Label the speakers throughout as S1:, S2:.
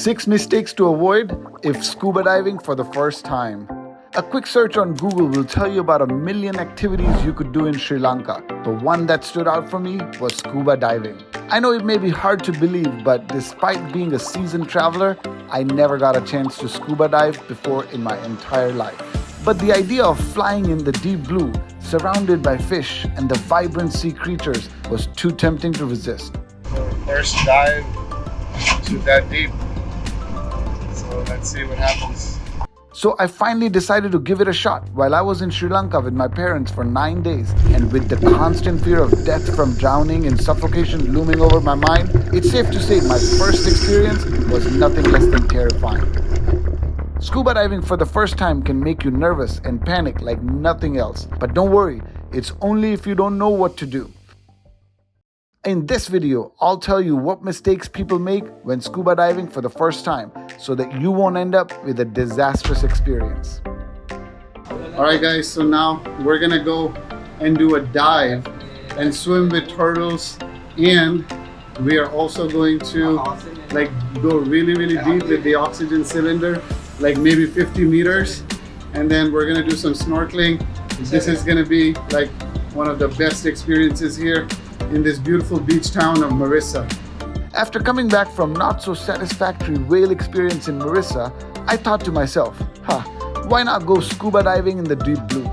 S1: 6 mistakes to avoid if scuba diving for the first time. A quick search on Google will tell you about a million activities you could do in Sri Lanka. The one that stood out for me was scuba diving. I know it may be hard to believe, but despite being a seasoned traveler, I never got a chance to scuba dive before in my entire life. But the idea of flying in the deep blue, surrounded by fish and the vibrant sea creatures, was too tempting to resist.
S2: First dive to that deep. So let's see what happens.
S1: So I finally decided to give it a shot while I was in Sri Lanka with my parents for 9 days. And with the constant fear of death from drowning and suffocation looming over my mind, it's safe to say my first experience was nothing less than terrifying. Scuba diving for the first time can make you nervous and panic like nothing else. But don't worry, it's only if you don't know what to do. In this video, I'll tell you what mistakes people make when scuba diving for the first time so that you won't end up with a disastrous experience.
S2: Alright guys, so now we're gonna go and do a dive and swim with turtles, and we are also going to go really deep with the oxygen cylinder, like maybe 50 meters, and then we're gonna do some snorkeling. This is gonna be like one of the best experiences here in this beautiful beach town of Mirissa.
S1: After coming back from not so satisfactory whale experience in Mirissa, I thought to myself, why not go scuba diving in the deep blue?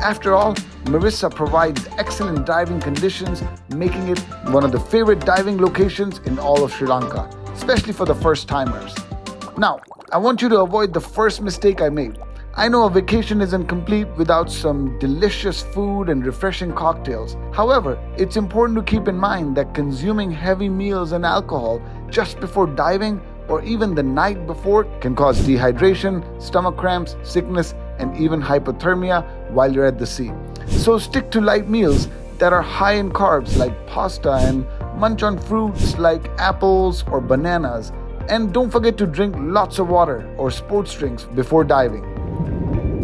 S1: After all, Mirissa provides excellent diving conditions, making it one of the favorite diving locations in all of Sri Lanka, especially for the first timers. Now, I want you to avoid the first mistake I made. I know a vacation isn't complete without some delicious food and refreshing cocktails. However, it's important to keep in mind that consuming heavy meals and alcohol just before diving or even the night before can cause dehydration, stomach cramps, sickness, and even hypothermia while you're at the sea. So stick to light meals that are high in carbs like pasta, and munch on fruits like apples or bananas. And don't forget to drink lots of water or sports drinks before diving.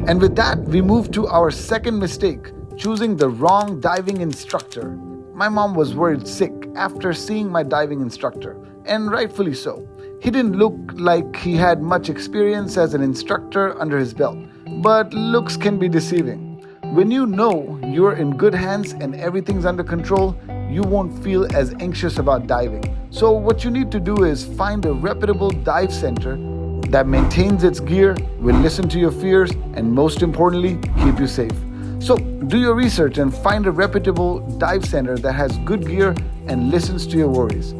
S1: And with that, we move to our second mistake, choosing the wrong diving instructor. My mom was worried sick after seeing my diving instructor, and rightfully so. He didn't look like he had much experience as an instructor under his belt, but looks can be deceiving. When you know you're in good hands and everything's under control, you won't feel as anxious about diving. So what you need to do is find a reputable dive center that maintains its gear, will listen to your fears, and most importantly, keep you safe. So do your research and find a reputable dive center that has good gear and listens to your worries.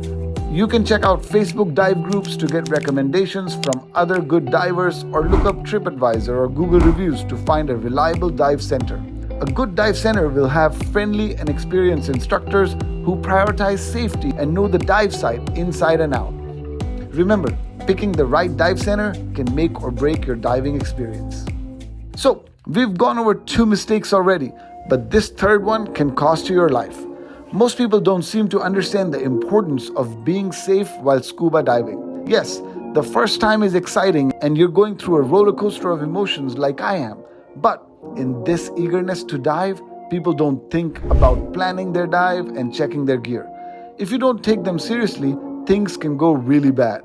S1: You can check out Facebook dive groups to get recommendations from other good divers, or look up TripAdvisor or Google reviews to find a reliable dive center. A good dive center will have friendly and experienced instructors who prioritize safety and know the dive site inside and out. Remember, picking the right dive center can make or break your diving experience. So, we've gone over 2 mistakes already, but this third one can cost you your life. Most people don't seem to understand the importance of being safe while scuba diving. Yes, the first time is exciting and you're going through a roller coaster of emotions like I am. But in this eagerness to dive, people don't think about planning their dive and checking their gear. If you don't take them seriously, things can go really bad.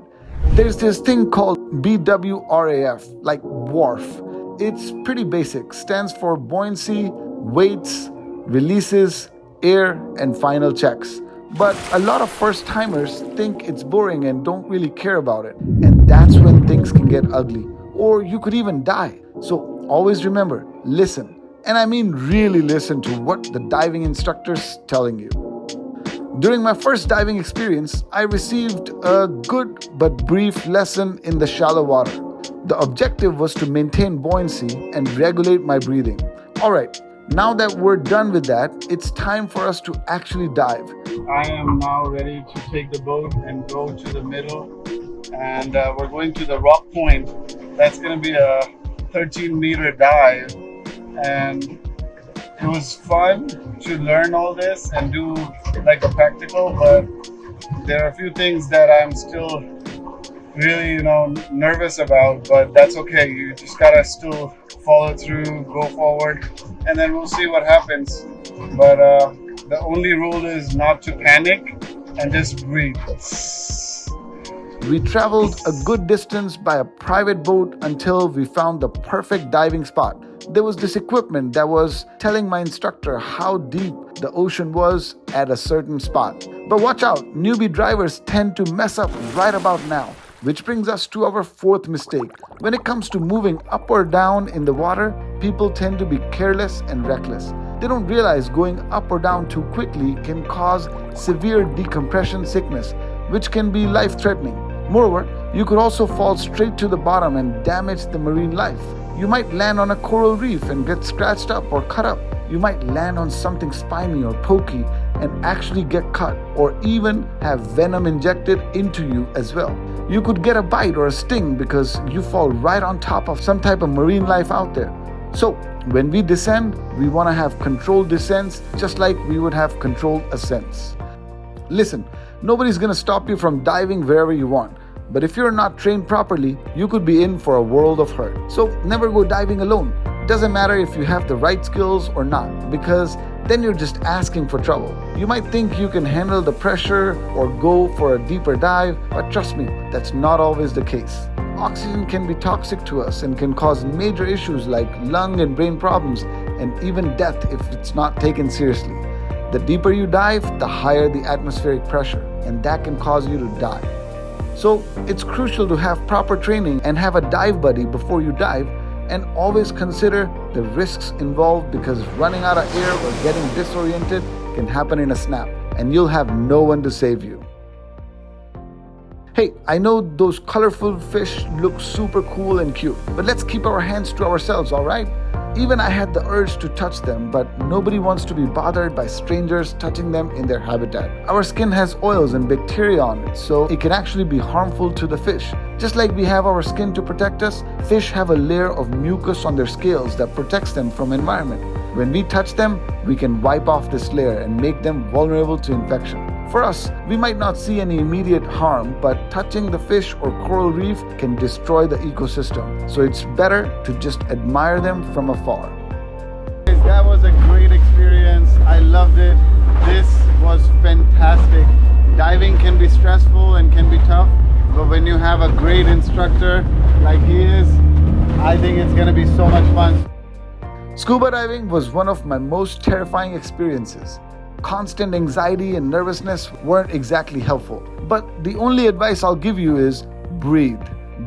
S1: There's this thing called BWRAF, like WRF. It's pretty basic, stands for buoyancy, weights, releases, air, and final checks. But a lot of first timers think it's boring and don't really care about it. And that's when things can get ugly, or you could even die. So always remember, listen. And I mean really listen to what the diving instructor's telling you. During my first diving experience, I received a good but brief lesson in the shallow water. The objective was to maintain buoyancy and regulate my breathing. Alright, now that we're done with that, it's time for us to actually dive.
S2: I am now ready to take the boat and go to the middle, and we're going to the rock point. That's going to be a 13-meter dive, and it was fun to learn all this and do like a practical, but there are a few things that I'm still really, nervous about, but that's okay. You just gotta still follow through, go forward, and then we'll see what happens. But the only rule is not to panic and just breathe.
S1: We traveled a good distance by a private boat until we found the perfect diving spot. There was this equipment that was telling my instructor how deep the ocean was at a certain spot. But watch out, newbie drivers tend to mess up right about now. Which brings us to our fourth mistake. When it comes to moving up or down in the water, people tend to be careless and reckless. They don't realize going up or down too quickly can cause severe decompression sickness, which can be life-threatening. Moreover, you could also fall straight to the bottom and damage the marine life. You might land on a coral reef and get scratched up or cut up. You might land on something spiny or pokey and actually get cut, or even have venom injected into you as well. You could get a bite or a sting because you fall right on top of some type of marine life out there. So, when we descend, we want to have controlled descents just like we would have controlled ascents. Listen, nobody's going to stop you from diving wherever you want. But if you're not trained properly, you could be in for a world of hurt. So never go diving alone. Doesn't matter if you have the right skills or not, because then you're just asking for trouble. You might think you can handle the pressure or go for a deeper dive, but trust me, that's not always the case. Oxygen can be toxic to us and can cause major issues like lung and brain problems and even death if it's not taken seriously. The deeper you dive, the higher the atmospheric pressure, and that can cause you to die. So it's crucial to have proper training and have a dive buddy before you dive, and always consider the risks involved, because running out of air or getting disoriented can happen in a snap, and you'll have no one to save you. Hey, I know those colorful fish look super cool and cute, but let's keep our hands to ourselves, alright? Even I had the urge to touch them, but nobody wants to be bothered by strangers touching them in their habitat. Our skin has oils and bacteria on it, so it can actually be harmful to the fish. Just like we have our skin to protect us, fish have a layer of mucus on their scales that protects them from environment. When we touch them, we can wipe off this layer and make them vulnerable to infection. For us, we might not see any immediate harm, but touching the fish or coral reef can destroy the ecosystem. So it's better to just admire them from afar.
S3: That was a great experience. I loved it. This was fantastic. Diving can be stressful and can be tough, but when you have a great instructor like he is, I think it's going to be so much fun.
S1: Scuba diving was one of my most terrifying experiences. Constant anxiety and nervousness weren't exactly helpful. But the only advice I'll give you is breathe.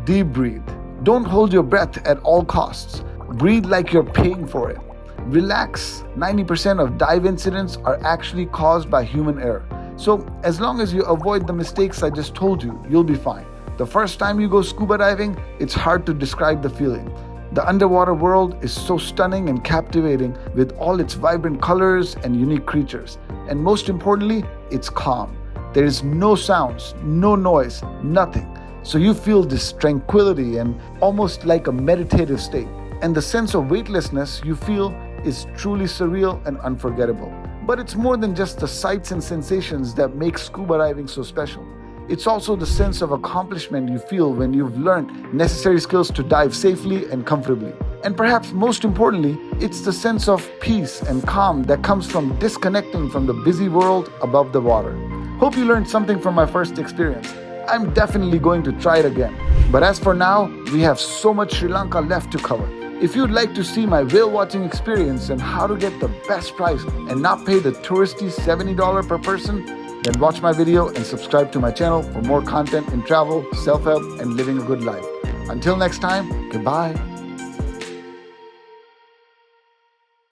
S1: Deep breathe. Don't hold your breath at all costs. Breathe like you're paying for it. Relax. 90% of dive incidents are actually caused by human error. So as long as you avoid the mistakes I just told you, you'll be fine. The first time you go scuba diving, it's hard to describe the feeling. The underwater world is so stunning and captivating with all its vibrant colors and unique creatures. And most importantly, it's calm. There is no sounds, no noise, nothing. So you feel this tranquility and almost like a meditative state. And the sense of weightlessness you feel is truly surreal and unforgettable. But it's more than just the sights and sensations that make scuba diving so special. It's also the sense of accomplishment you feel when you've learned necessary skills to dive safely and comfortably. And perhaps most importantly, it's the sense of peace and calm that comes from disconnecting from the busy world above the water. Hope you learned something from my first experience. I'm definitely going to try it again. But as for now, we have so much Sri Lanka left to cover. If you'd like to see my whale watching experience and how to get the best price and not pay the touristy $70 per person, then watch my video and subscribe to my channel for more content in travel, self-help, and living a good life. Until next time, goodbye.